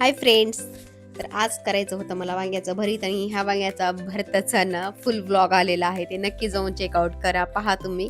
Hi friends. तर आज करायचं होतं मला वांग्याचं भरीत आणि ह्या वांग्याचा भरताचा ना फुल ब्लॉग आलेला आहे. ते नक्की जाऊन चेकआउट करा. पहा तुम्ही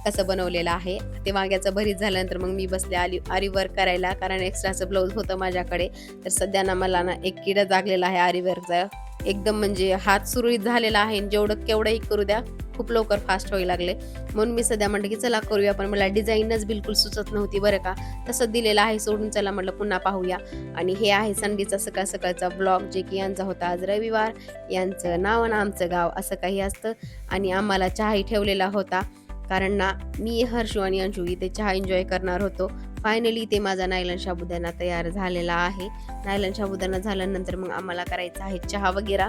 कसं बनवलेलं आहे. ते वांग्याचं भरीत झाल्यानंतर मग मी बसले आरी वर्क करायला, कारण एक्स्ट्राचं ब्लाऊज होतं माझ्याकडे. तर सध्या ना मला ना एक किडा लागलेला आहे आरी वर्कचा. एकदम म्हणजे हात सुरळीत झालेला आहे आणि जेवढं केवढंही करू द्या खूप लवकर फास्ट व्हायला लागले. म्हणून मी सध्या म्हटलं की चला करूया, पण मला डिझाईनच बिलकुल सुचत नव्हती बरं का. तसंच दिलेलं आहे सोडून, चला म्हटलं पुन्हा पाहूया. आणि हे आहे संडेचा सकाळ सकाळचा ब्लॉग, जे की यांचा होता आज रविवार. यांचं नाव आणि आमचं गाव असं काही असतं. आणि आम्हाला चहाही ठेवलेला होता, कारण ना मी, हर्षू आणि अंशू इथे चहा एन्जॉय करणार होतो. फायनली ते माझा नायलन साबुदाणा तयार झालेला आहे. नायलन साबुदाणा झाल्यानंतर मग आम्हाला करायचा आहे चहा वगैरे,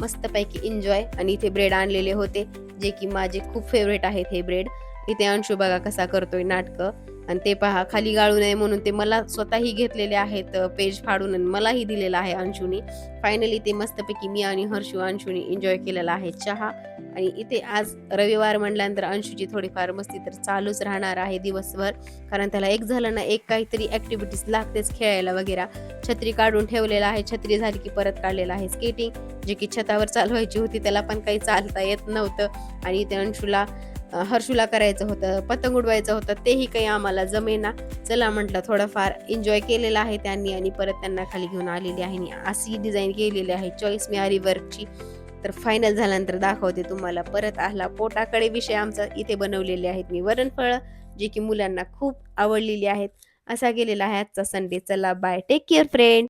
मस्तपैकी एन्जॉय. आणि इथे ब्रेड आणलेले होते, जे की माझे खूप फेवरेट आहेत हे ब्रेड. इथे अंशू बघा कसा करतोय नाटकं. आणि ते पहा खाली गाळू नये म्हणून ते मला स्वतःही घेतलेले आहेत पेज फाडून, आणि मलाही दिलेला आहे अंशूनी. फायनली ते मस्तपैकी मी आणि हर्षू अंशूनी एन्जॉय केलेला आहे चहा. आणि इथे आज रविवार म्हटल्यानंतर अंशूची थोडीफार मस्ती तर चालूच राहणार आहे दिवसभर, कारण त्याला एक झालं ना एक काहीतरी ॲक्टिव्हिटीज लागतेच खेळायला वगैरे. छत्री काढून ठेवलेला आहे, छत्री झाली की परत काढलेला आहे स्केटिंग, जे की छतावर चालवायची होती, त्याला पण काही चालता येत नव्हतं. आणि इथे हर्षूला करायचं होतं, पतंग उडवायचं होतं, तेही काही आम्हाला जमेना. चला म्हटलं थोडंफार एन्जॉय केलेला आहे त्यांनी, आणि परत त्यांना खाली घेऊन आलेली आहे. आणि अशी डिझाईन केलेली आहे चॉईस मी आरी वर्कची. तर फायनल झाल्यानंतर दाखवते तुम्हाला. परत आला पोटाकडे विषय आमचा. इथे बनवलेले आहेत मी वरणफळं, जे की मुलांना खूप आवडलेली आहेत. असा गेलेला आहे आजचा संडे. चला बाय, टेक केअर फ्रेंड.